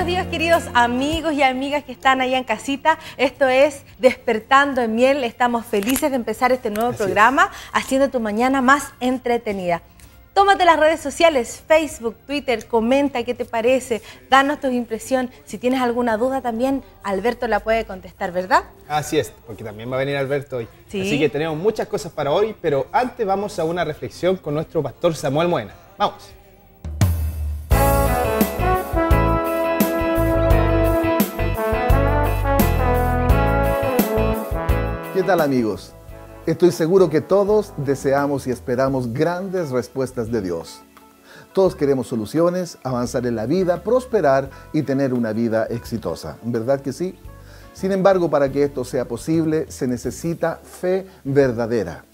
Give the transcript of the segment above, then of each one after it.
Buenos días, queridos amigos y amigas que están allá en casita. Esto es Despertando en Miel. Estamos felices de empezar este nuevo programa, haciendo tu mañana más entretenida. Tómate las redes sociales, Facebook, Twitter, comenta qué te parece, danos tu impresión. Si tienes alguna duda también, Alberto la puede contestar, ¿verdad? Así es, porque también va a venir Alberto hoy. Sí. Así que tenemos muchas cosas para hoy, pero antes vamos a una reflexión con nuestro pastor Samuel Moena. Vamos. ¿Qué tal, amigos? Estoy seguro que todos deseamos y esperamos grandes respuestas de Dios. Todos queremos soluciones, avanzar en la vida, prosperar y tener una vida exitosa. ¿Verdad que sí? Sin embargo, para que esto sea posible, se necesita fe verdadera.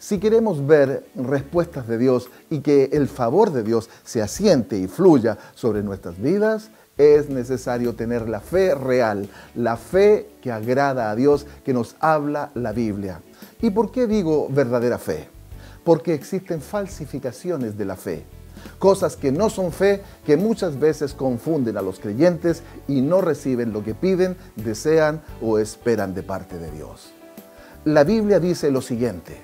Si queremos ver respuestas de Dios y que el favor de Dios se asiente y fluya sobre nuestras vidas, es necesario tener la fe real, la fe que agrada a Dios, que nos habla la Biblia. ¿Y por qué digo verdadera fe? Porque existen falsificaciones de la fe, cosas que no son fe, que muchas veces confunden a los creyentes y no reciben lo que piden, desean o esperan de parte de Dios. La Biblia dice lo siguiente: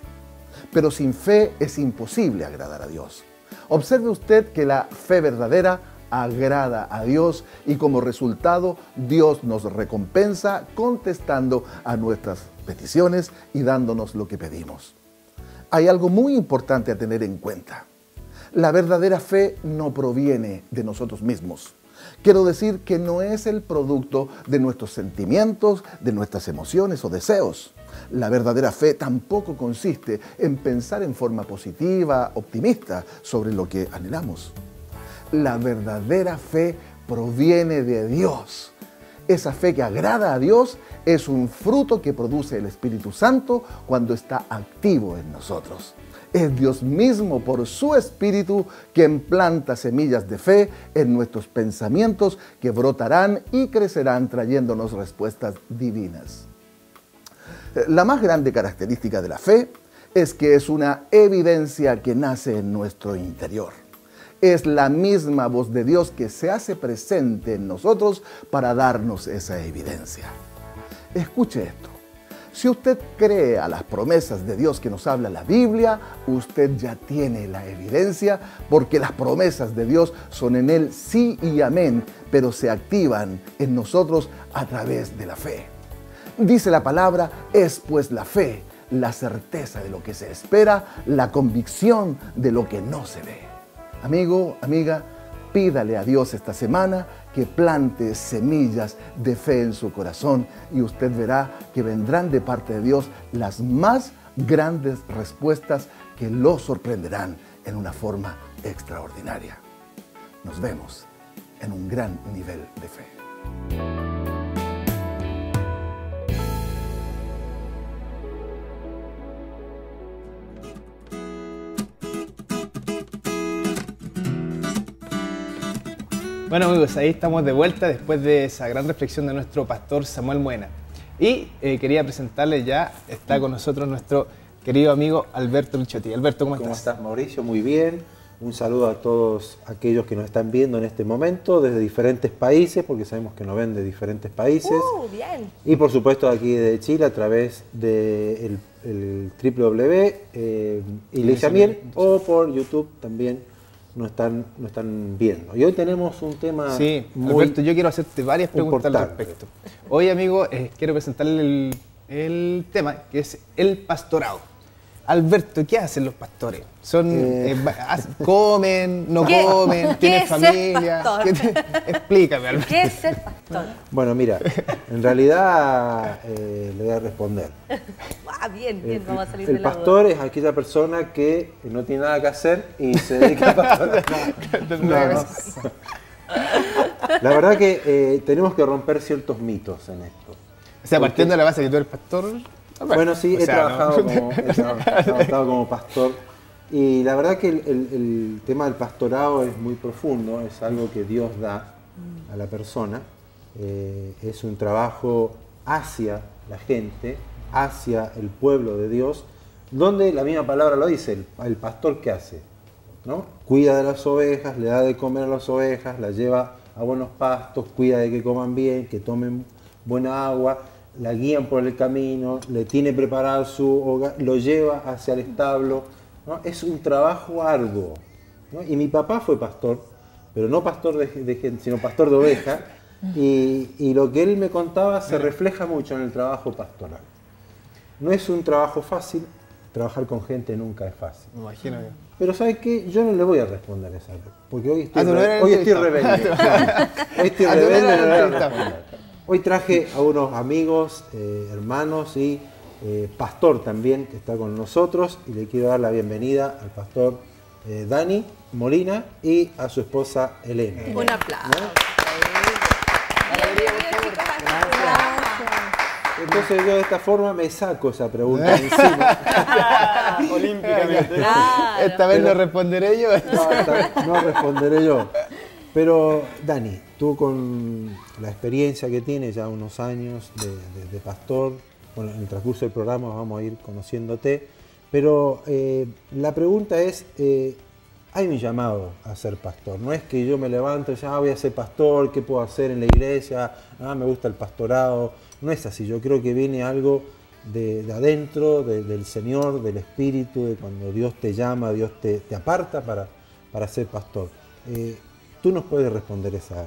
pero sin fe es imposible agradar a Dios. Observe usted que la fe verdadera agrada a Dios y como resultado Dios nos recompensa contestando a nuestras peticiones y dándonos lo que pedimos. Hay algo muy importante a tener en cuenta. La verdadera fe no proviene de nosotros mismos. Quiero decir que no es el producto de nuestros sentimientos, de nuestras emociones o deseos. La verdadera fe tampoco consiste en pensar en forma positiva, optimista sobre lo que anhelamos. La verdadera fe proviene de Dios. Esa fe que agrada a Dios es un fruto que produce el Espíritu Santo cuando está activo en nosotros. Es Dios mismo por su Espíritu quien planta semillas de fe en nuestros pensamientos que brotarán y crecerán trayéndonos respuestas divinas. La más grande característica de la fe es que es una evidencia que nace en nuestro interior. Es la misma voz de Dios que se hace presente en nosotros para darnos esa evidencia. Escuche esto. Si usted cree a las promesas de Dios que nos habla la Biblia, usted ya tiene la evidencia porque las promesas de Dios son en Él sí y amén, pero se activan en nosotros a través de la fe. Dice la palabra, es pues la fe, la certeza de lo que se espera, la convicción de lo que no se ve. Amigo, amiga, pídale a Dios esta semana que plante semillas de fe en su corazón y usted verá que vendrán de parte de Dios las más grandes respuestas que lo sorprenderán en una forma extraordinaria. Nos vemos en un gran nivel de fe. Bueno, amigos, ahí estamos de vuelta después de esa gran reflexión de nuestro pastor Samuel Moena. Y quería presentarle ya, está con nosotros nuestro querido amigo Alberto Ricciotti. Alberto, ¿cómo estás? ¿Cómo estás, Mauricio? Muy bien. Un saludo a todos aquellos que nos están viendo en este momento desde diferentes países, porque sabemos que nos ven de diferentes países. Bien. Y por supuesto aquí de Chile a través del www.Iglesia Miel o por YouTube también. Nos están viendo. Y hoy tenemos un tema muy Alberto, yo quiero hacerte varias preguntas al respecto. Hoy, amigo, quiero presentarle el tema, que es el pastorado. Alberto, ¿qué hacen los pastores? ¿Comen? ¿No comen? ¿Tienen familia? Explícame, Alberto. ¿Qué es ser pastor? Bueno, mira, en realidad le voy a responder. Bien, vamos a salir de la duda. El pastor es aquella persona que no tiene nada que hacer y se dedica a pastorear. No. La verdad que tenemos que romper ciertos mitos en esto. O sea, partiendo de la base que tú eres pastor. Bueno, sí, he trabajado como pastor y la verdad que el tema del pastorado es muy profundo, es algo que Dios da a la persona, es un trabajo hacia la gente, hacia el pueblo de Dios, donde la misma palabra lo dice, el pastor ¿qué hace? ¿No? Cuida de las ovejas, le da de comer a las ovejas, las lleva a buenos pastos, cuida de que coman bien, que tomen buena agua, la guían por el camino, le tiene preparado su hogar, lo lleva hacia el establo, ¿no? Es un trabajo arduo, ¿no? Y mi papá fue pastor, pero no pastor de gente, sino pastor de ovejas, y lo que él me contaba se refleja mucho en el trabajo pastoral. No es un trabajo fácil, trabajar con gente nunca es fácil. Me imagino que... Pero ¿sabes qué? Yo no le voy a responder esa, porque hoy estoy rebelde. Hoy estoy rebelde, no le voy a responder. Hoy traje a unos amigos, hermanos y pastor también que está con nosotros, y le quiero dar la bienvenida al pastor Dani Molina y a su esposa Elena. Un aplauso. ¿No? Entonces yo de esta forma me saco esa pregunta encima. Olímpicamente. Claro. Esta vez no responderé yo. No responderé yo. Pero Dani, tú con la experiencia que tienes ya unos años de pastor, bueno, en el transcurso del programa vamos a ir conociéndote, pero la pregunta es, hay un llamado a ser pastor. No es que yo me levanto y diga, voy a ser pastor, ¿qué puedo hacer en la iglesia? Me gusta el pastorado. No es así, yo creo que viene algo de adentro, del Señor, del Espíritu, de cuando Dios te llama, Dios te aparta para ser pastor. Tú nos puedes responder esa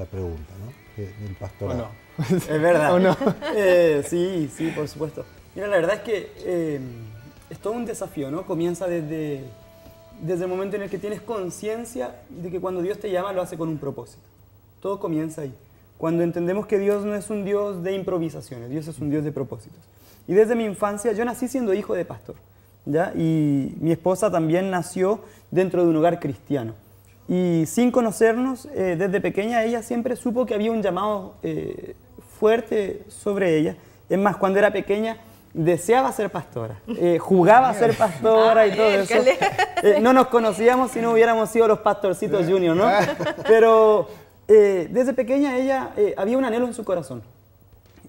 pregunta, ¿no? Del pastorado. ¿O no? Es verdad. ¿O no? Sí, por supuesto. Mira, la verdad es que es todo un desafío, ¿no? Comienza desde el momento en el que tienes conciencia de que cuando Dios te llama lo hace con un propósito. Todo comienza ahí. Cuando entendemos que Dios no es un Dios de improvisaciones, Dios es un Dios de propósitos. Y desde mi infancia, yo nací siendo hijo de pastor, ¿ya? Y mi esposa también nació dentro de un hogar cristiano. Y sin conocernos, desde pequeña ella siempre supo que había un llamado fuerte sobre ella. Es más, cuando era pequeña deseaba ser pastora, jugaba a ser pastora y todo eso. No nos conocíamos si no hubiéramos sido los pastorcitos junior, ¿no? Pero desde pequeña ella había un anhelo en su corazón.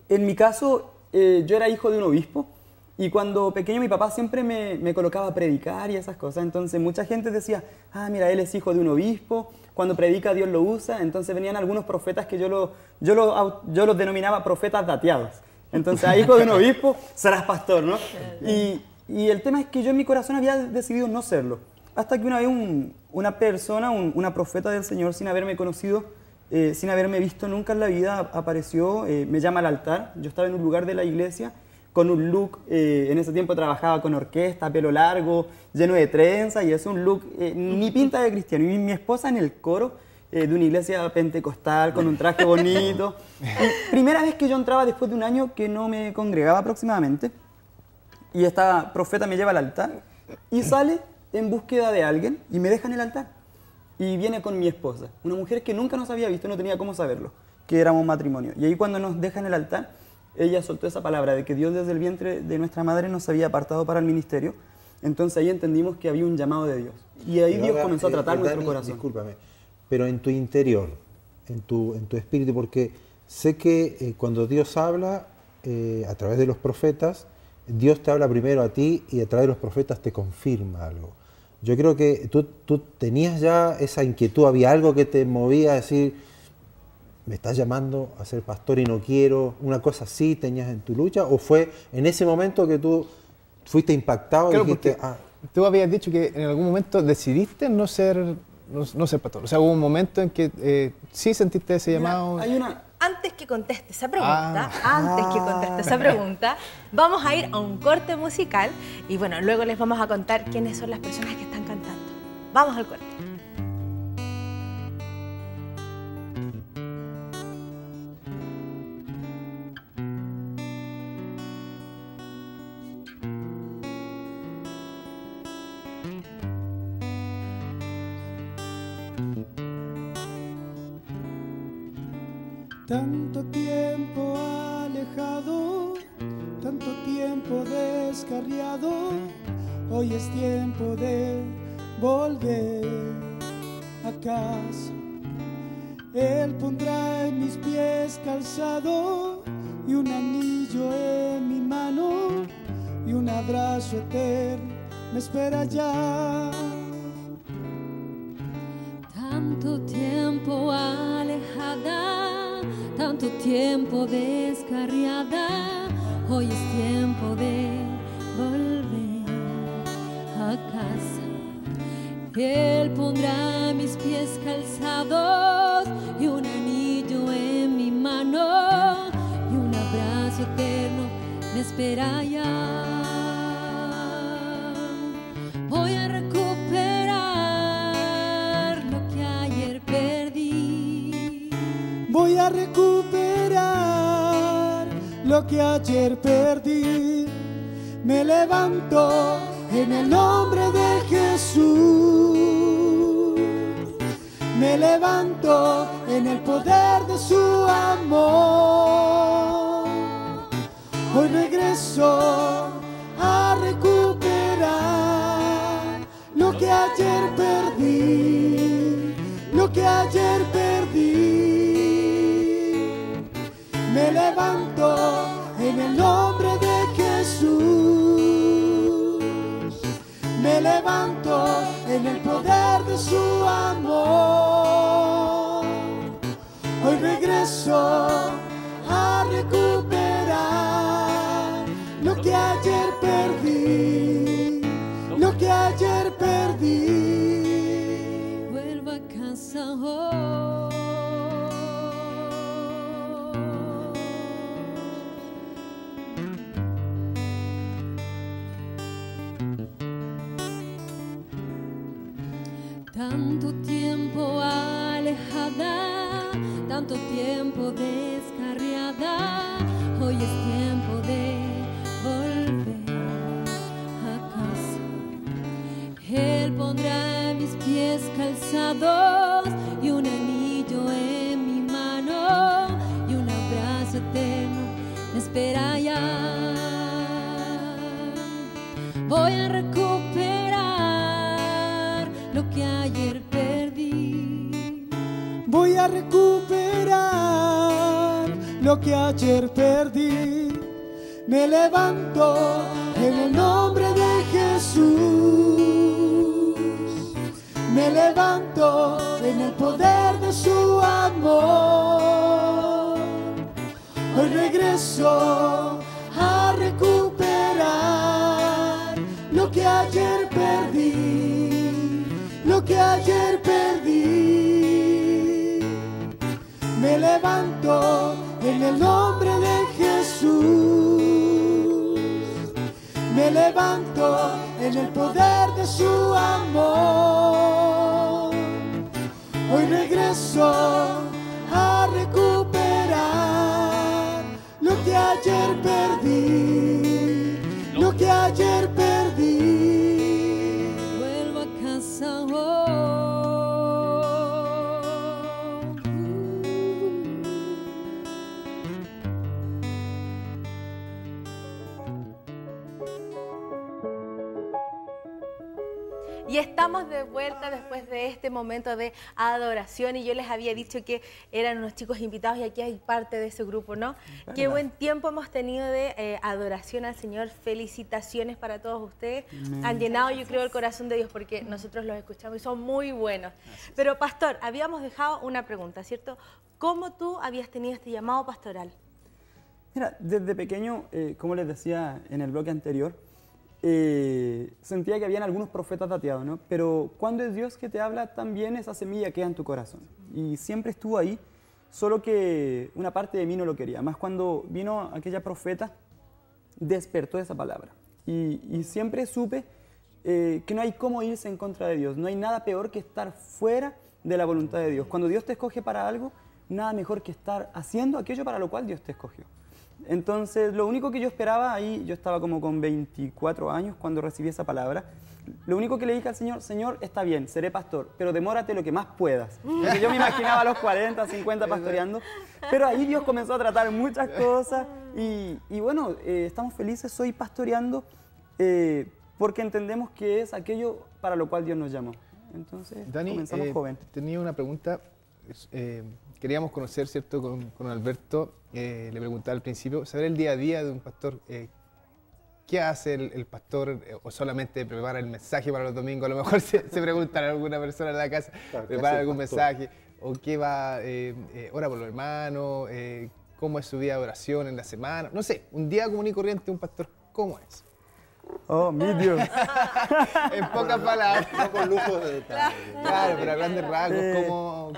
En mi caso, yo era hijo de un obispo. Y cuando pequeño mi papá siempre me colocaba a predicar y esas cosas. Entonces mucha gente decía, mira, él es hijo de un obispo, cuando predica Dios lo usa. Entonces venían algunos profetas que yo los denominaba profetas dateados. Entonces, hijo de un obispo, serás pastor, ¿no? Y el tema es que yo en mi corazón había decidido no serlo. Hasta que una vez una persona, una profeta del Señor, sin haberme conocido, sin haberme visto nunca en la vida, apareció, me llama al altar. Yo estaba en un lugar de la iglesia con un look, en ese tiempo trabajaba con orquesta, pelo largo, lleno de trenzas, y es un look ni pinta de cristiano. Y mi esposa en el coro de una iglesia pentecostal, con un traje bonito. Y primera vez que yo entraba después de un año que no me congregaba aproximadamente, y esta profeta me lleva al altar, y sale en búsqueda de alguien, y me deja en el altar. Y viene con mi esposa, una mujer que nunca nos había visto, no tenía cómo saberlo, que éramos matrimonio. Y ahí cuando nos deja en el altar, ella soltó esa palabra de que Dios desde el vientre de nuestra madre nos había apartado para el ministerio. Entonces ahí entendimos que había un llamado de Dios. Y ahí Dios comenzó a tratar nuestro corazón. Discúlpame, pero en tu interior, en tu espíritu, porque sé que cuando Dios habla a través de los profetas, Dios te habla primero a ti y a través de los profetas te confirma algo. Yo creo que tú tenías ya esa inquietud, había algo que te movía a decir, me estás llamando a ser pastor y no quiero, una cosa así tenías en tu lucha, o fue en ese momento que tú fuiste impactado, claro, y dijiste, tú habías dicho que en algún momento decidiste no ser pastor, o sea, hubo un momento en que sí sentiste ese llamado. Antes que conteste esa pregunta, vamos a ir a un corte musical y bueno, luego les vamos a contar quiénes son las personas que están cantando. Vamos al corte. Tanto tiempo alejado, tanto tiempo descarriado, hoy es tiempo de volver a casa. Él pondrá en mis pies calzado y un anillo en mi mano y un abrazo eterno me espera ya. Tanto tiempo alejado, Tanto tiempo descarriada, hoy es tiempo de volver a casa. Él pondrá mis pies calzados y un anillo en mi mano y un abrazo eterno me espera ya. Voy a recuperar lo que ayer perdí. Voy a recuperar lo que ayer perdí. Me levanto en el nombre de Jesús. Me levanto en el poder de su amor. Hoy regreso a recuperar lo que ayer perdí, lo que ayer perdí. Me levanto en el nombre de Jesús. Me levanto en el poder de su amor. Hoy regreso a recuperar lo que ayer perdí, lo que ayer perdí. Vuelvo a casa hoy. Tanto tiempo alejada, tanto tiempo descarriada, hoy es tiempo de volver a casa. Él pondrá mis pies calzados y un anillo en mi mano y un abrazo eterno me espera ya. Voy a recuperar lo que ayer perdí. Voy a recuperar lo que ayer perdí. Me levanto en el nombre de Jesús. Me levanto en el poder de su amor. Hoy regreso a recuperar lo que ayer perdí, lo que ayer perdí. Me levanto en el nombre de Jesús. Me levanto en el poder de su amor. Hoy regreso a recuperar lo que ayer perdí, lo que ayer perdí. Vuelvo a casa hoy. Y estamos de vuelta después de este momento de adoración y yo les había dicho que eran unos chicos invitados y aquí hay parte de ese grupo, ¿no? Qué buen tiempo hemos tenido de adoración al Señor. Felicitaciones para todos ustedes. Han llenado, yo creo, el corazón de Dios porque nosotros los escuchamos y son muy buenos. Pero, pastor, habíamos dejado una pregunta, ¿cierto? ¿Cómo tú habías tenido este llamado pastoral? Mira, desde pequeño, como les decía en el bloque anterior, sentía que habían algunos profetas dateados, ¿no? Pero cuando es Dios que te habla, también esa semilla queda en tu corazón. Y siempre estuvo ahí, solo que una parte de mí no lo quería. Más cuando vino aquella profeta, despertó esa palabra. Y siempre supe que no hay cómo irse en contra de Dios. No hay nada peor que estar fuera de la voluntad de Dios. Cuando Dios te escoge para algo, nada mejor que estar haciendo aquello para lo cual Dios te escogió. Entonces, lo único que yo esperaba ahí, yo estaba como con 24 años cuando recibí esa palabra, lo único que le dije al Señor, Señor, está bien, seré pastor, pero demórate lo que más puedas. Porque yo me imaginaba a los 40, 50 pastoreando, pero ahí Dios comenzó a tratar muchas cosas y bueno, estamos felices hoy pastoreando porque entendemos que es aquello para lo cual Dios nos llamó. Entonces, Dani, comenzamos joven. Tenía una pregunta. Queríamos conocer, ¿cierto?, con Alberto, le preguntaba al principio, saber el día a día de un pastor. ¿Qué hace el pastor? ¿O solamente prepara el mensaje para los domingos? A lo mejor se preguntará a alguna persona en la casa, claro, ¿prepara algún mensaje? ¿O qué va, ora por los hermanos? cómo es su día de oración en la semana. No sé, un día común y corriente, un pastor, ¿cómo es? Oh, mi Dios. En pocas palabras. No con lujos de detalle. Claro, pero a grandes rasgos, ¿cómo...?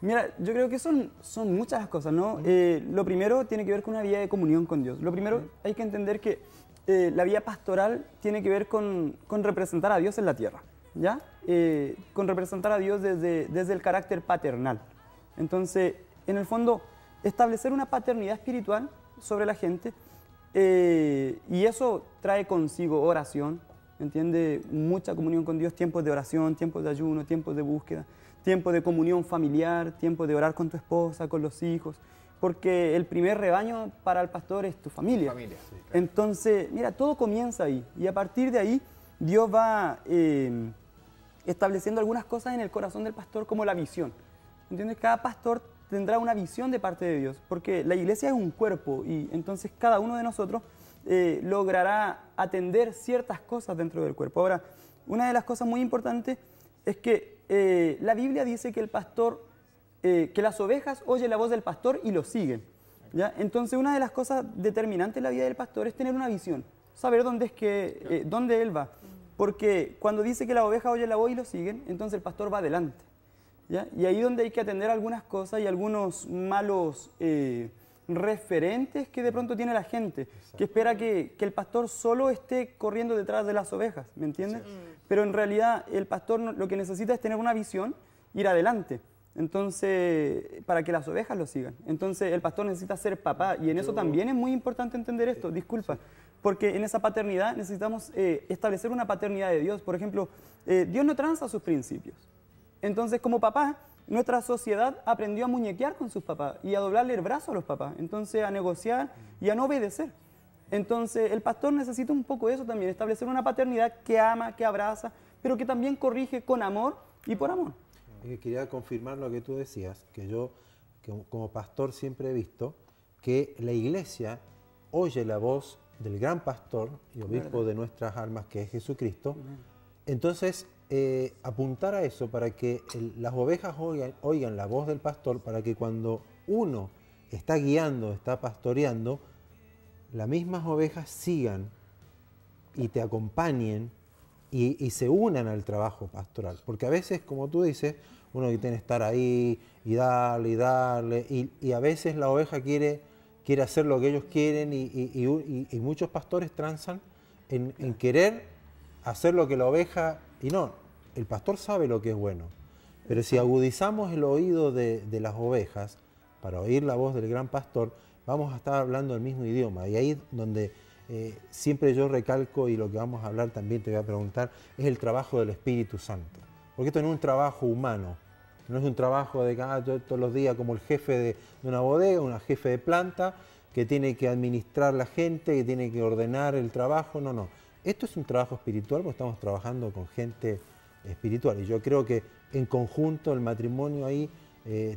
Mira, yo creo que son muchas las cosas, ¿no? Lo primero tiene que ver con una vida de comunión con Dios. Lo primero hay que entender que la vida pastoral tiene que ver con representar a Dios en la tierra, ¿ya? Con representar a Dios desde el carácter paternal. Entonces, en el fondo, establecer una paternidad espiritual sobre la gente, y eso trae consigo oración, ¿entiende? Mucha comunión con Dios, tiempos de oración, tiempos de ayuno, tiempos de búsqueda, tiempo de comunión familiar, tiempo de orar con tu esposa, con los hijos, porque el primer rebaño para el pastor es tu familia. Sí, claro. Entonces, mira, todo comienza ahí, y a partir de ahí Dios va estableciendo algunas cosas en el corazón del pastor como la visión. ¿Entiendes? Cada pastor tendrá una visión de parte de Dios, porque la iglesia es un cuerpo y entonces cada uno de nosotros logrará atender ciertas cosas dentro del cuerpo. Ahora, una de las cosas muy importantes es que la Biblia dice que el pastor, que las ovejas oyen la voz del pastor y lo siguen, ¿ya? Entonces, una de las cosas determinantes en la vida del pastor es tener una visión, saber dónde él va, porque cuando dice que la oveja oye la voz y lo siguen, entonces el pastor va adelante, ¿ya? Y ahí donde hay que atender algunas cosas y algunos malos referentes que de pronto tiene la gente, que espera que el pastor solo esté corriendo detrás de las ovejas, ¿me entiendes? Pero en realidad el pastor lo que necesita es tener una visión, ir adelante, entonces, para que las ovejas lo sigan. Entonces el pastor necesita ser papá, y en eso también es muy importante entender esto, disculpa, porque en esa paternidad necesitamos establecer una paternidad de Dios. Por ejemplo, Dios no tranza sus principios. Entonces, como papá, nuestra sociedad aprendió a muñequear con sus papás y a doblarle el brazo a los papás, entonces a negociar y a no obedecer. Entonces, el pastor necesita un poco eso también, establecer una paternidad que ama, que abraza, pero que también corrige con amor y por amor. Quería confirmar lo que tú decías, que yo como pastor siempre he visto que la iglesia oye la voz del gran pastor y obispo de nuestras almas, que es Jesucristo. Entonces, apuntar a eso para que las ovejas oigan la voz del pastor, para que cuando uno está guiando, está pastoreando, las mismas ovejas sigan y te acompañen y se unan al trabajo pastoral. Porque a veces, como tú dices, uno tiene que estar ahí y darle, y a veces la oveja quiere hacer lo que ellos quieren, y muchos pastores transan en querer hacer lo que la oveja... Y no, el pastor sabe lo que es bueno, pero si agudizamos el oído de las ovejas para oír la voz del gran pastor, vamos a estar hablando el mismo idioma. Y ahí donde siempre yo recalco, y lo que vamos a hablar también te voy a preguntar, es el trabajo del Espíritu Santo. Porque esto no es un trabajo humano, no es un trabajo de todos los días como el jefe de una bodega, un jefe de planta, que tiene que administrar la gente, que tiene que ordenar el trabajo. No, no. Esto es un trabajo espiritual, porque estamos trabajando con gente espiritual. Y yo creo que en conjunto el matrimonio ahí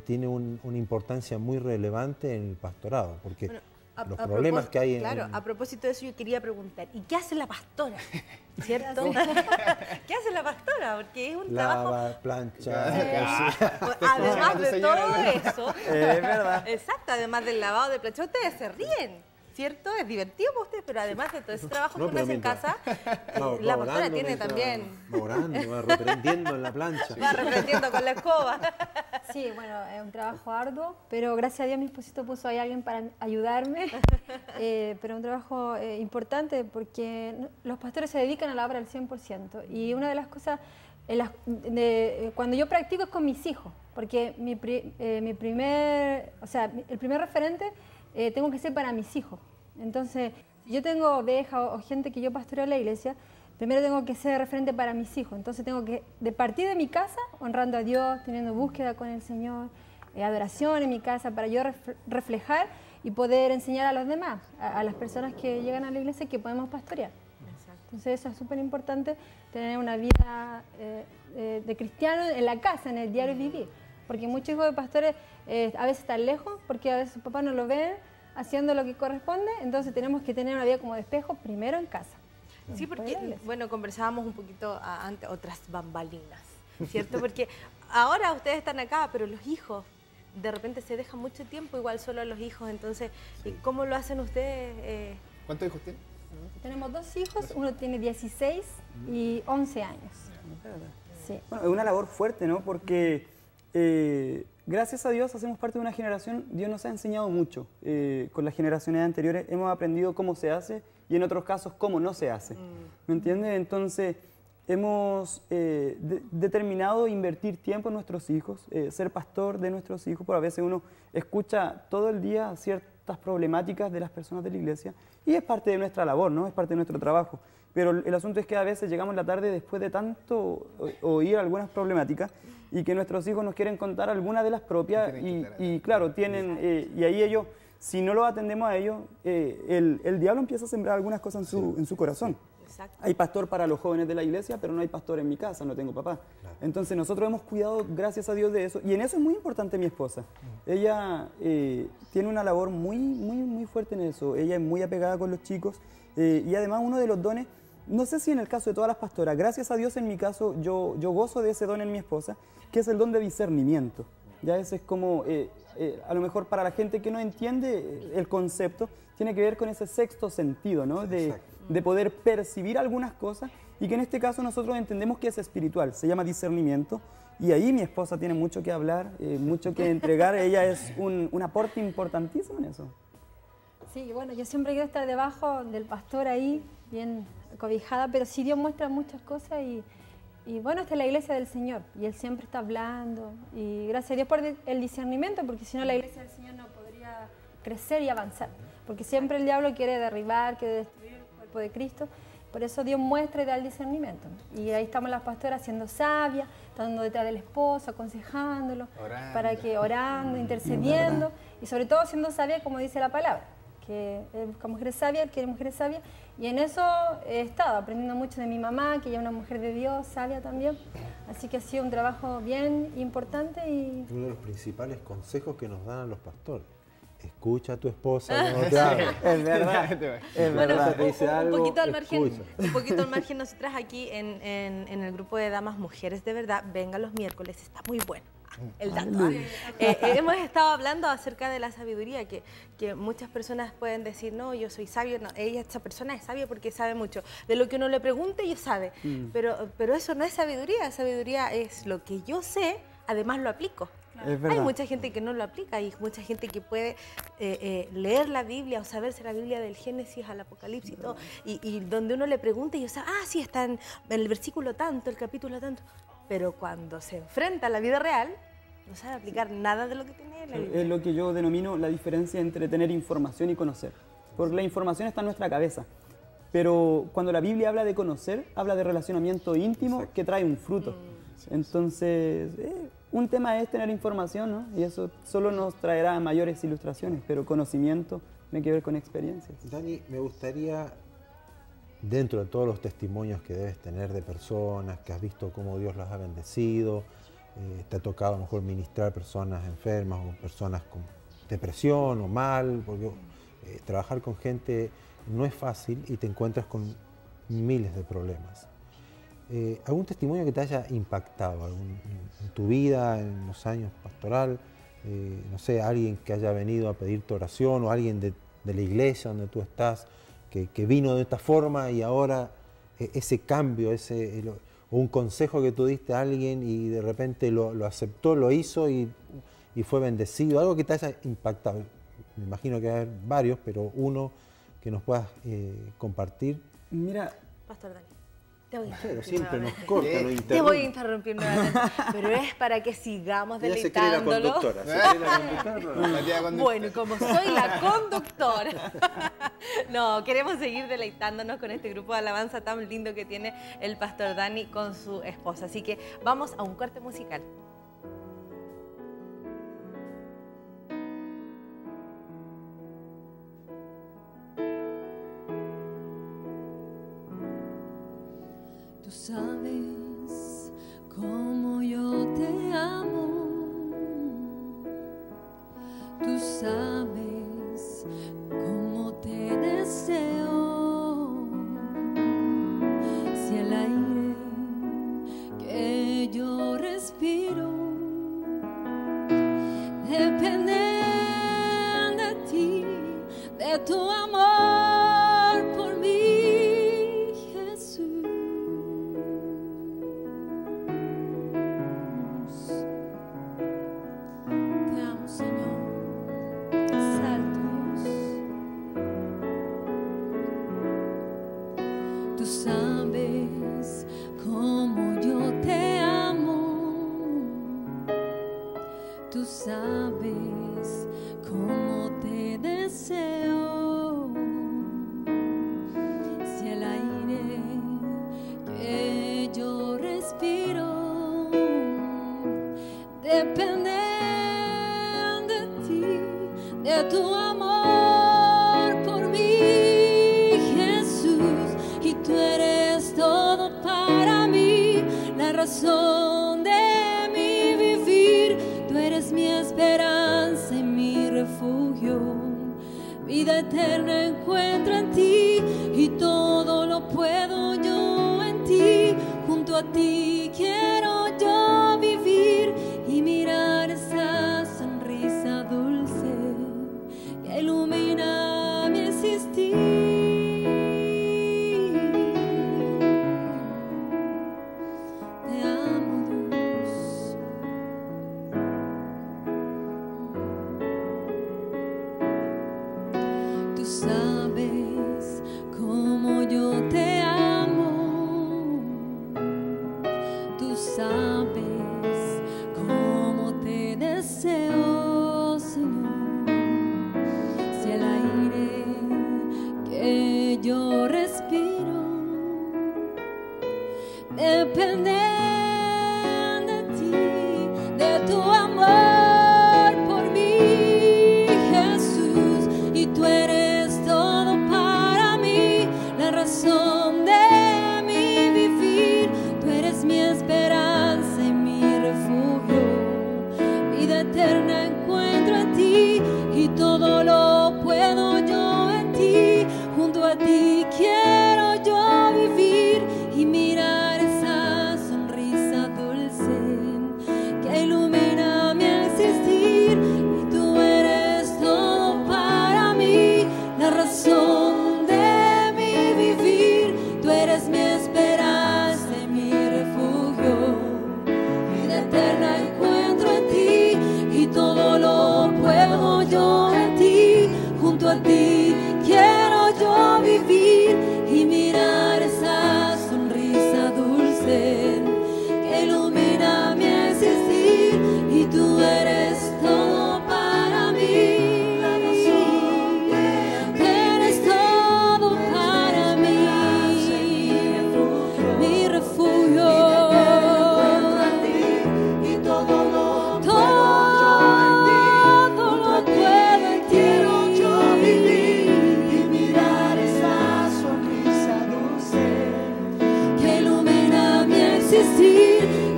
tiene una importancia muy relevante en el pastorado, porque los problemas que hay... Claro, a propósito de eso yo quería preguntar, ¿y qué hace la pastora? ¿Cierto? ¿Qué hace la pastora? Porque es un trabajo... plancha... Además de todo eso... Es verdad. Exacto, además del lavado de plancha, ustedes se ríen, ¿cierto? Es divertido para ustedes, pero además de todo ese trabajo que uno hace en casa, la pastora tiene también... Va orando, va reprendiendo en la plancha. Va reprendiendo con la escoba. Sí, bueno, es un trabajo arduo, pero gracias a Dios mi esposito puso ahí a alguien para ayudarme, pero un trabajo importante porque los pastores se dedican a la obra al 100%, y una de las cosas cuando yo practico es con mis hijos, porque el primer referente tengo que ser para mis hijos. Entonces, si yo tengo ovejas o gente que yo pastoreo en la iglesia, primero tengo que ser referente para mis hijos. Entonces tengo que, de partir de mi casa, honrando a Dios, teniendo búsqueda con el Señor, adoración en mi casa, para yo reflejar y poder enseñar a los demás, a las personas que llegan a la iglesia, que podemos pastorear. Exacto. Entonces eso es súper importante, tener una vida de cristiano en la casa, en el diario vivir. Porque muchos hijos de pastores a veces están lejos, porque a veces sus papás no lo ven haciendo lo que corresponde, entonces tenemos que tener una vida como de espejo primero en casa. Sí, porque, bueno, conversábamos un poquito antes, otras bambalinas, ¿cierto? Porque ahora ustedes están acá, pero los hijos de repente se deja mucho tiempo igual solo a los hijos, entonces, ¿cómo lo hacen ustedes? ¿Cuántos hijos tienen? Tenemos 2 hijos, uno tiene 16 y 11 años. Sí. Bueno, es una labor fuerte, ¿no? Porque gracias a Dios hacemos parte de una generación, Dios nos ha enseñado mucho. Con las generaciones anteriores hemos aprendido cómo se hace y en otros casos cómo no se hace. ¿Me entiendes? Entonces hemos determinado invertir tiempo en nuestros hijos, ser pastor de nuestros hijos, porque a veces uno escucha todo el día ciertas problemáticas de las personas de la iglesia y es parte de nuestra labor, ¿no? Es parte de nuestro trabajo. Pero el asunto es que a veces llegamos en la tarde después de tanto oír algunas problemáticas y que nuestros hijos nos quieren contar algunas de las propias y claro, tienen, y ahí ellos, si no lo atendemos a ellos, el diablo empieza a sembrar algunas cosas en su corazón. Exacto. Hay pastor para los jóvenes de la iglesia, pero no hay pastor en mi casa, no tengo papá. Claro. Entonces nosotros hemos cuidado, gracias a Dios, de eso. Y en eso es muy importante mi esposa. Ella tiene una labor muy fuerte en eso. Ella es muy apegada con los chicos. Y además uno de los dones, no sé si en el caso de todas las pastoras, gracias a Dios en mi caso, yo gozo de ese don en mi esposa, que es el don de discernimiento. Ya ese es como, a lo mejor para la gente que no entiende el concepto, tiene que ver con ese sexto sentido, ¿no? De poder percibir algunas cosas y que en este caso nosotros entendemos que es espiritual, se llama discernimiento y ahí mi esposa tiene mucho que hablar, mucho que entregar, ella es un aporte importantísimo en eso. Sí, bueno, yo siempre quiero estar debajo del pastor ahí, bien cobijada, pero sí Dios muestra muchas cosas y bueno, esta es la iglesia del Señor y Él siempre está hablando y gracias a Dios por el discernimiento, porque si no la iglesia del Señor no podría crecer y avanzar, porque siempre el diablo quiere derribar, quiere destruir el cuerpo de Cristo, por eso Dios muestra y da el discernimiento. Y ahí estamos las pastoras siendo sabias, estando detrás del esposo, aconsejándolo, orando, intercediendo y sobre todo siendo sabia como dice la palabra, que él busca mujeres sabias, él quiere mujeres sabias y en eso he estado aprendiendo mucho de mi mamá, que ella es una mujer de Dios, sabia también, así que ha sido un trabajo bien importante y... Uno de los principales consejos que nos dan a los pastores. Escucha a tu esposa cuando te habla. Es verdad. Es verdad. Te dice algo, un poquito al margen, nosotras aquí en el grupo de damas mujeres de verdad, vengan los miércoles, está muy bueno. El dato. Hemos estado hablando acerca de la sabiduría, que muchas personas pueden decir, no, yo soy sabio, no, esta persona es sabia porque sabe mucho. De lo que uno le pregunte, ella sabe. Pero eso no es sabiduría, sabiduría es lo que yo sé, además lo aplico. Hay mucha gente que no lo aplica, hay mucha gente que puede leer la Biblia o saberse la Biblia del Génesis al Apocalipsis y todo, y donde uno le pregunta y yo sabe, sí, está en el versículo tanto, el capítulo tanto, pero cuando se enfrenta a la vida real, no sabe aplicar nada de lo que tiene la Biblia. Es lo que yo denomino la diferencia entre tener información y conocer, porque la información está en nuestra cabeza, pero cuando la Biblia habla de conocer, habla de relacionamiento íntimo que trae un fruto. Entonces, un tema es tener información, ¿no? Y eso solo nos traerá mayores ilustraciones, pero conocimiento tiene que ver con experiencias. Dani, me gustaría, dentro de todos los testimonios que debes tener de personas, que has visto cómo Dios las ha bendecido, te ha tocado a lo mejor ministrar personas enfermas o personas con depresión o mal, porque trabajar con gente no es fácil y te encuentras con miles de problemas. ¿Algún testimonio que te haya impactado en tu vida, en los años pastoral? No sé, alguien que haya venido a pedirte oración o alguien de la iglesia donde tú estás, que vino de esta forma y ahora ese cambio, o un consejo que tú diste a alguien y de repente lo aceptó, lo hizo y fue bendecido, algo que te haya impactado. Me imagino que hay varios, pero uno que nos puedas compartir. Mira, Pastor Dani. Pero siempre nos corta, nos interrumpe. Te voy a interrumpir nuevamente, pero es para que sigamos deleitándolo. Se cree la conductora. Bueno, como soy la conductora. No, queremos seguir deleitándonos con este grupo de alabanza tan lindo que tiene el Pastor Dani con su esposa. Así que vamos a un corte musical. Tú sabes cómo yo te amo, tú sabes cómo te deseo, si el aire que yo respiro de razón de mi vivir. Tú eres mi esperanza y mi refugio. Vida eterna encuentro en ti y todo lo puedo yo en ti. Junto a ti quiero yo vivir y mirar esa sonrisa dulce que ilumina mi existir. Sabes cómo yo te amo, tú sabes cómo te deseo, Señor. Si el aire que yo respiro depende de ti, de tu amor por mí, Jesús, y tú eres razón de mi vivir. Tú eres mi esperanza y mi refugio. Vida eterna encuentro en ti y todo lo puedo yo en ti. Junto a ti quiero yo vivir y mirar esa sonrisa dulce que ilumina mi existir. Y tú eres todo para mí, la razón. Tú eres mi esperanza y mi refugio. Vida eterna encuentro en ti y todo lo puedo yo en ti. Junto a ti quiero yo vivir y mirar esa sonrisa dulce que ilumina mi existir. Y tú eres todo para mí, la razón de ti. Eres todo para mí.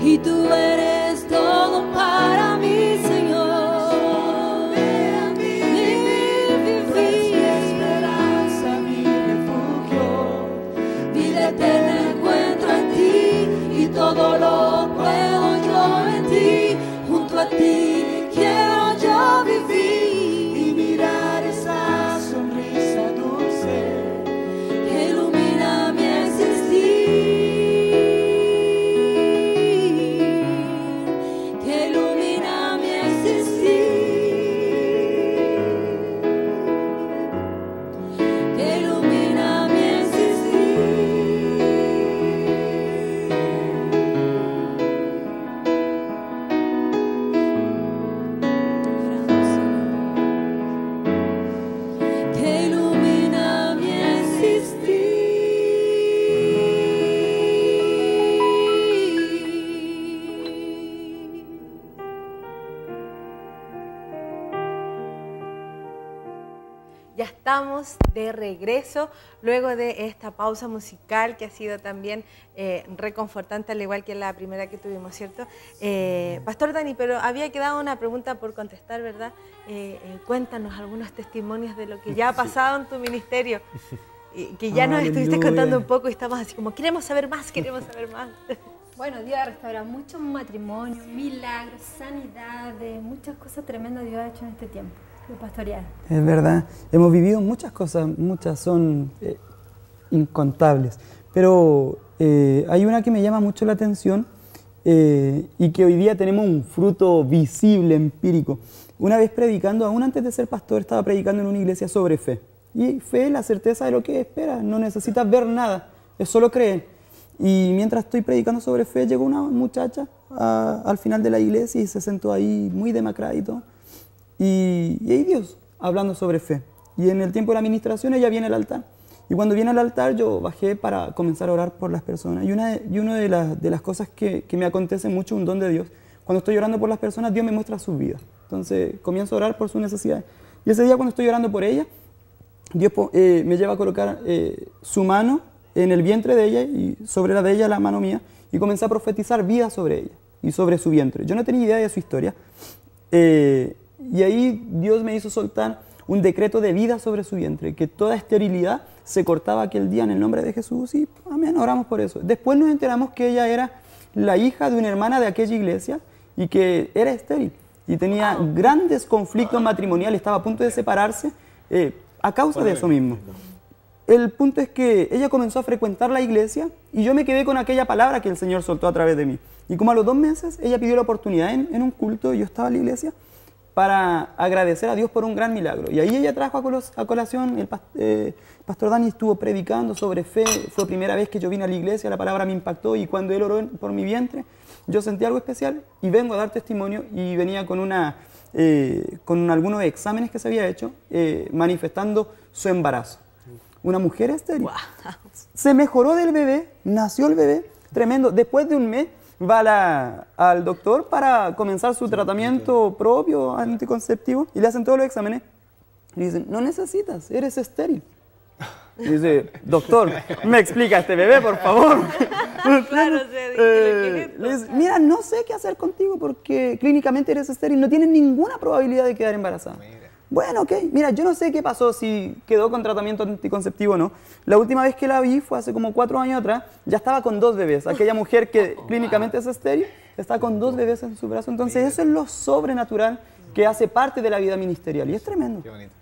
Y tú eres todo para mí, Señor. Mi vivir, mi esperanza, mi refugio. Vida eterna encuentro en ti y todo lo puedo yo en ti. Junto a ti quiero yo vivir y mirar esa sonrisa dulce que ilumina mi existir. Ya estamos de regreso luego de esta pausa musical que ha sido también reconfortante, al igual que la primera que tuvimos, ¿cierto? Pastor Dani, pero había quedado una pregunta por contestar, ¿verdad? Cuéntanos algunos testimonios de lo que ya ha pasado en tu ministerio, que ya nos estuviste contando un poco y estamos así como, queremos saber más, queremos saber más. Bueno, Dios ha restaurado muchos matrimonios, milagros, sanidades, muchas cosas tremendas Dios ha hecho en este tiempo. Pastorear. Es verdad, hemos vivido muchas cosas, muchas son incontables, pero hay una que me llama mucho la atención y que hoy día tenemos un fruto visible, empírico. Una vez predicando, aún antes de ser pastor, estaba predicando en una iglesia sobre fe. Y fe es la certeza de lo que esperas, no necesitas ver nada, es solo creer. Y mientras estoy predicando sobre fe, llegó una muchacha al final de la iglesia y se sentó ahí muy demacrada y todo. Y ahí Dios, hablando sobre fe. Y en el tiempo de la administración ella viene al altar. Y cuando viene al altar yo bajé para comenzar a orar por las personas. Y una de las cosas que me acontece mucho, un don de Dios, cuando estoy orando por las personas, Dios me muestra sus vidas. Entonces comienzo a orar por sus necesidades. Y ese día cuando estoy orando por ella, Dios me lleva a colocar su mano en el vientre de ella y sobre la de ella la mano mía. y comencé a profetizar vida sobre ella y sobre su vientre. Yo no tenía idea de su historia. Y ahí Dios me hizo soltar un decreto de vida sobre su vientre, que toda esterilidad se cortaba aquel día en el nombre de Jesús y amén, oramos por eso. Después nos enteramos que ella era la hija de una hermana de aquella iglesia y que era estéril y tenía grandes conflictos matrimoniales, estaba a punto de separarse a causa de eso mismo. El punto es que ella comenzó a frecuentar la iglesia y yo me quedé con aquella palabra que el Señor soltó a través de mí. Y como a los 2 meses, ella pidió la oportunidad en un culto, yo estaba en la iglesia, para agradecer a Dios por un gran milagro. Y ahí ella trajo a colación, el pastor Dani estuvo predicando sobre fe, fue primera vez que yo vine a la iglesia, la palabra me impactó y cuando él oró por mi vientre, yo sentí algo especial y vengo a dar testimonio y venía con algunos exámenes que se había hecho manifestando su embarazo. Una mujer estéril. Wow. Se mejoró del bebé, nació el bebé, tremendo. Después de un mes va al doctor para comenzar su tratamiento propio anticonceptivo y le hacen todos los exámenes y dicen, no necesitas, eres estéril. Y dice, doctor, ¿me explica este bebé, por favor? Claro, le dice, mira, no sé qué hacer contigo porque clínicamente eres estéril, no tienes ninguna probabilidad de quedar embarazada. Bueno, ok, mira, yo no sé qué pasó, si quedó con tratamiento anticonceptivo o no. La última vez que la vi fue hace como 4 años atrás, ya estaba con 2 bebés. Aquella mujer que clínicamente es estéril, está con 2 bebés en su brazo. Entonces eso es lo sobrenatural que hace parte de la vida ministerial y es tremendo. Qué bonito.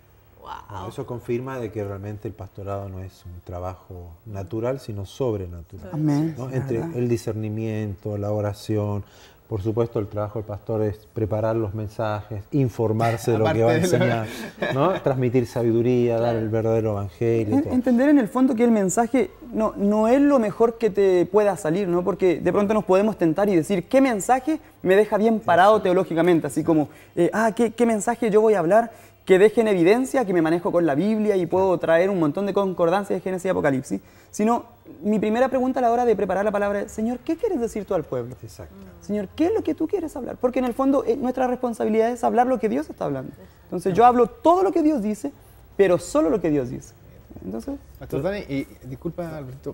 Bueno, eso confirma de que realmente el pastorado no es un trabajo natural, sino sobrenatural. Amén. ¿No? Entre el discernimiento, la oración. Por supuesto, el trabajo del pastor es preparar los mensajes, informarse de lo que va a enseñar, ¿no? Transmitir sabiduría, dar el verdadero evangelio. Entender en el fondo que el mensaje no es lo mejor que te pueda salir, ¿no? Porque de pronto nos podemos tentar y decir, ¿qué mensaje me deja bien parado teológicamente? Así como, ¿qué mensaje yo voy a hablar que deje en evidencia que me manejo con la Biblia y puedo traer un montón de concordancias de Génesis y Apocalipsis? Sino, mi primera pregunta a la hora de preparar la palabra es, Señor, ¿qué quieres decir tú al pueblo? Exacto. Señor, ¿qué es lo que tú quieres hablar? Porque en el fondo nuestra responsabilidad es hablar lo que Dios está hablando. Entonces yo hablo todo lo que Dios dice, pero solo lo que Dios dice. Entonces, Pastor Dani, y disculpa, Alberto,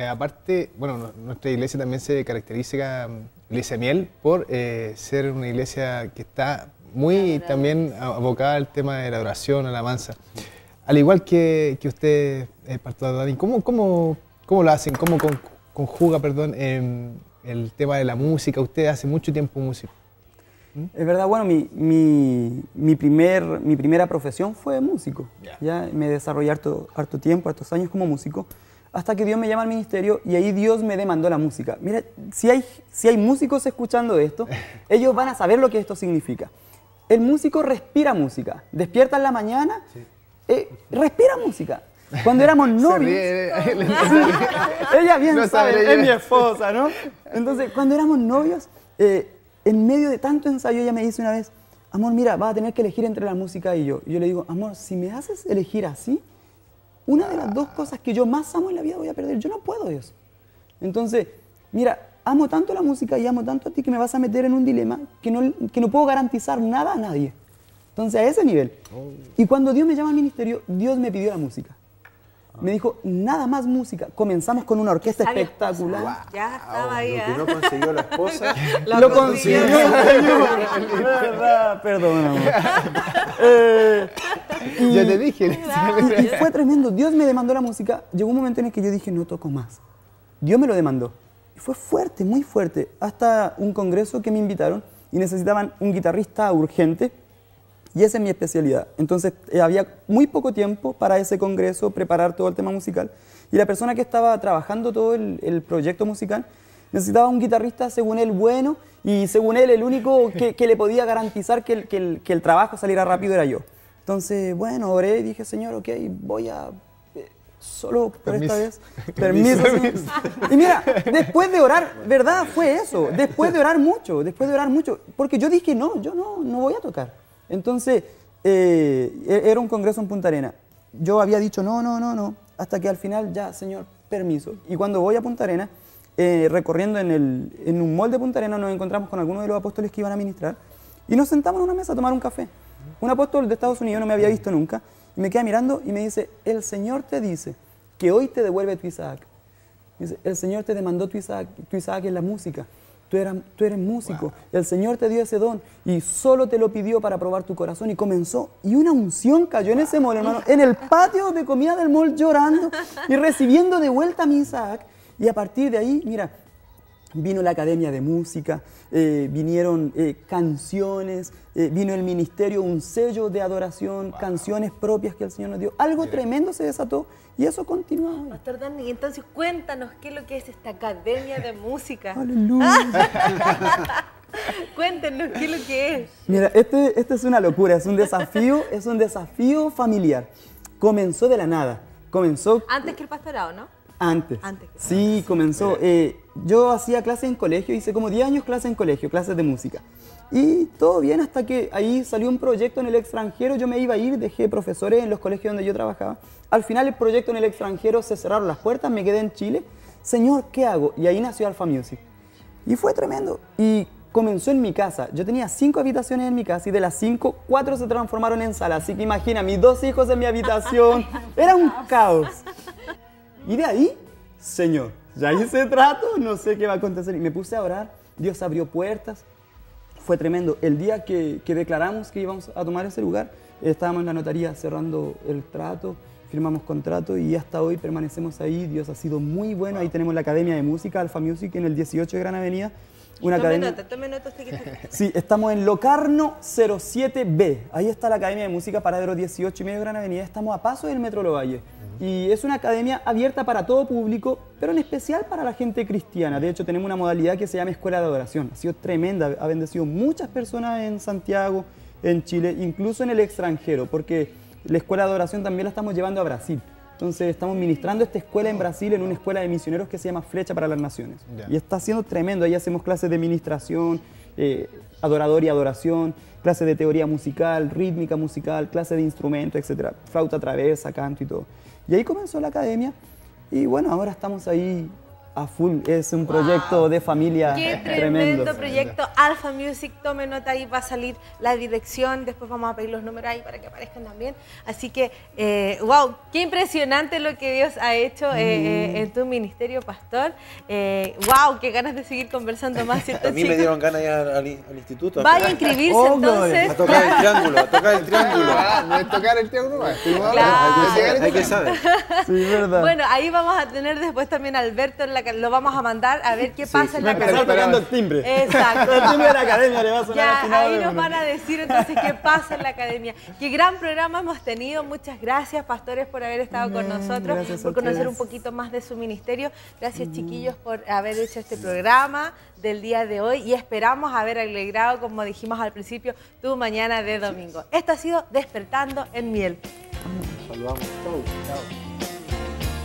aparte, bueno, nuestra iglesia también se caracteriza, Iglesia Miel, por ser una iglesia que está muy también abocada al tema de la adoración, alabanza. Al igual que usted, Pastor Dani, ¿cómo lo hacen? ¿Cómo conjuga, el tema de la música? Usted hace mucho tiempo músico. Es verdad, bueno, mi primera profesión fue músico. Ya me desarrollé harto tiempo, hartos años como músico, hasta que Dios me llama al ministerio y ahí Dios me demandó la música. Mira, si hay músicos escuchando esto, ellos van a saber lo que esto significa. El músico respira música, despierta en la mañana, respira música. Cuando éramos novios, ella bien no sabe, es mi esposa, ¿no? Entonces, cuando éramos novios, en medio de tanto ensayo, ella me dice una vez, amor, mira, vas a tener que elegir entre la música y yo. Y yo le digo, amor, si me haces elegir así, una de las 2 cosas que yo más amo en la vida voy a perder. Yo no puedo eso. Entonces, mira, amo tanto la música y amo tanto a ti que me vas a meter en un dilema que no puedo garantizar nada a nadie. Entonces, a ese nivel. Y cuando Dios me llama al ministerio, Dios me pidió la música. Me dijo, nada más música. Comenzamos con una orquesta espectacular. Wow. Ya estaba ahí. Lo que no consiguió la esposa, lo consiguió el Señor. verdad, perdóname. Ya te dije. Y fue tremendo. Dios me demandó la música. Llegó un momento en el que yo dije, no toco más. Dios me lo demandó. Y fue fuerte, muy fuerte. Hasta un congreso que me invitaron y necesitaban un guitarrista urgente. Y esa es mi especialidad. Entonces había muy poco tiempo para ese congreso, preparar todo el tema musical. Y la persona que estaba trabajando todo el proyecto musical necesitaba un guitarrista, según él, bueno. Y según él, el único que le podía garantizar que el trabajo saliera rápido era yo. Entonces, bueno, oré y dije, Señor, ok, voy a... Solo por esta vez. Permiso. Y mira, después de orar, ¿verdad? Fue eso. Después de orar mucho. Porque yo dije, no, yo no voy a tocar. Entonces, era un congreso en Punta Arenas. Yo había dicho no, hasta que al final ya, Señor, permiso. Y cuando voy a Punta Arenas, recorriendo en un mall de Punta Arenas, nos encontramos con algunos de los apóstoles que iban a ministrar y nos sentamos en una mesa a tomar un café. Un apóstol de Estados Unidos, no me había visto nunca, y me queda mirando y me dice, el Señor te dice que hoy te devuelve tu Isaac. Dice, el Señor te demandó tu Isaac en la música. Tú eres músico. Wow. El Señor te dio ese don y solo te lo pidió para probar tu corazón. Y comenzó, y una unción cayó en ese mall, hermano, en el patio de comida del mall, llorando y recibiendo de vuelta a mi Isaac. Y a partir de ahí, mira, vino la academia de música, vinieron canciones, vino el ministerio, un sello de adoración, canciones propias que el Señor nos dio. Algo tremendo se desató y eso continúa. Pastor Dani, entonces cuéntanos qué es lo que es esta academia de música. ¡Aleluya! Cuéntenos qué es lo que es. Mira, este es una locura, es un desafío familiar. Comenzó de la nada. Comenzó... Antes que el pastorado, ¿no? Antes. Sí, comenzó. Yo hacía clases en colegio, hice como 10 años clases en colegio, clases de música. Y todo bien hasta que ahí salió un proyecto en el extranjero, yo me iba a ir, dejé profesores en los colegios donde yo trabajaba. Al final el proyecto en el extranjero se cerraron las puertas, me quedé en Chile. Señor, ¿qué hago? Y ahí nació Alpha Music. Y fue tremendo. Y comenzó en mi casa. Yo tenía 5 habitaciones en mi casa y de las 5, 4 se transformaron en sala. Así que imagina, mis 2 hijos en mi habitación. Era un caos. Y de ahí, Señor, ya hice trato, no sé qué va a acontecer. Y me puse a orar, Dios abrió puertas, fue tremendo. El día que declaramos que íbamos a tomar ese lugar, estábamos en la notaría cerrando el trato, firmamos contrato y hasta hoy permanecemos ahí. Dios ha sido muy bueno. Ahí tenemos la Academia de Música, Alpha Music, en el 18 de Gran Avenida. Tome nota usted que está... Sí, estamos en Locarno 07B. Ahí está la Academia de Música, paradero 18 y medio de Gran Avenida. Estamos a paso del Metro Lovalle. Y es una academia abierta para todo público, pero en especial para la gente cristiana. De hecho, tenemos una modalidad que se llama Escuela de Adoración. Ha sido tremenda, ha bendecido muchas personas en Santiago, en Chile, incluso en el extranjero, porque la Escuela de Adoración también la estamos llevando a Brasil. Entonces estamos ministrando esta escuela en Brasil, en una escuela de misioneros que se llama Flecha para las Naciones. Y está siendo tremendo. Ahí hacemos clases de ministración, adorador y adoración, clases de teoría musical, rítmica musical, clases de instrumentos, etc. Flauta traversa, canto y todo. Y ahí comenzó la academia y bueno, ahora estamos ahí a full. Es un proyecto de familia tremendo. Qué tremendo proyecto. Alpha Music, tome nota, ahí va a salir la dirección, después vamos a pedir los números ahí para que aparezcan también. Así que, wow, qué impresionante lo que Dios ha hecho en tu ministerio, pastor. Wow, qué ganas de seguir conversando más, ¿cierto, A mí me dieron ganas de ir al instituto. Vaya a inscribirse entonces. A tocar el triángulo, a tocar el triángulo. No es tocar el triángulo más. Claro. Hay que saber. Sí, verdad. Bueno, ahí vamos a tener después también a Alberto en la lo vamos a mandar a ver qué pasa en la academia. Tocando el timbre. Exacto. El timbre de la academia le va a sonar al final. Ahí nos van a decir entonces qué pasa en la academia. Qué gran programa hemos tenido. Muchas gracias, pastores, por haber estado con nosotros, por conocer un poquito más de su ministerio. Gracias, chiquillos, por haber hecho este programa del día de hoy y esperamos haber alegrado, como dijimos al principio, tu mañana de domingo. Esto ha sido Despertando en Miel. Saludamos. Chau.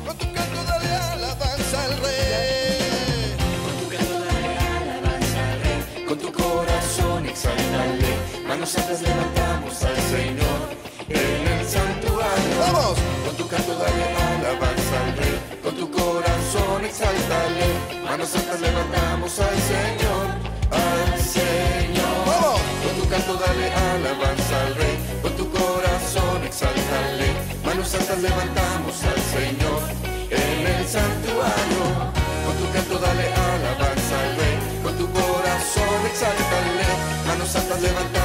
Con tu canto dale alabanza al Rey. Con tu canto dale alabanza al Rey. Con tu corazón exáltale. Manos altas levantamos al Señor en el santuario. ¡Vamos! Con tu canto dale alabanza al Rey. Con tu corazón exáltale. Manos altas levantamos al Señor, al Señor. ¡Vamos! Con tu canto dale alabanza al Rey. Con tu corazón exáltale. Manos altas levantamos al Señor en el santuario. Con tu canto dale alabanza al Rey. Con tu corazón exáltale. Manos altas levantamos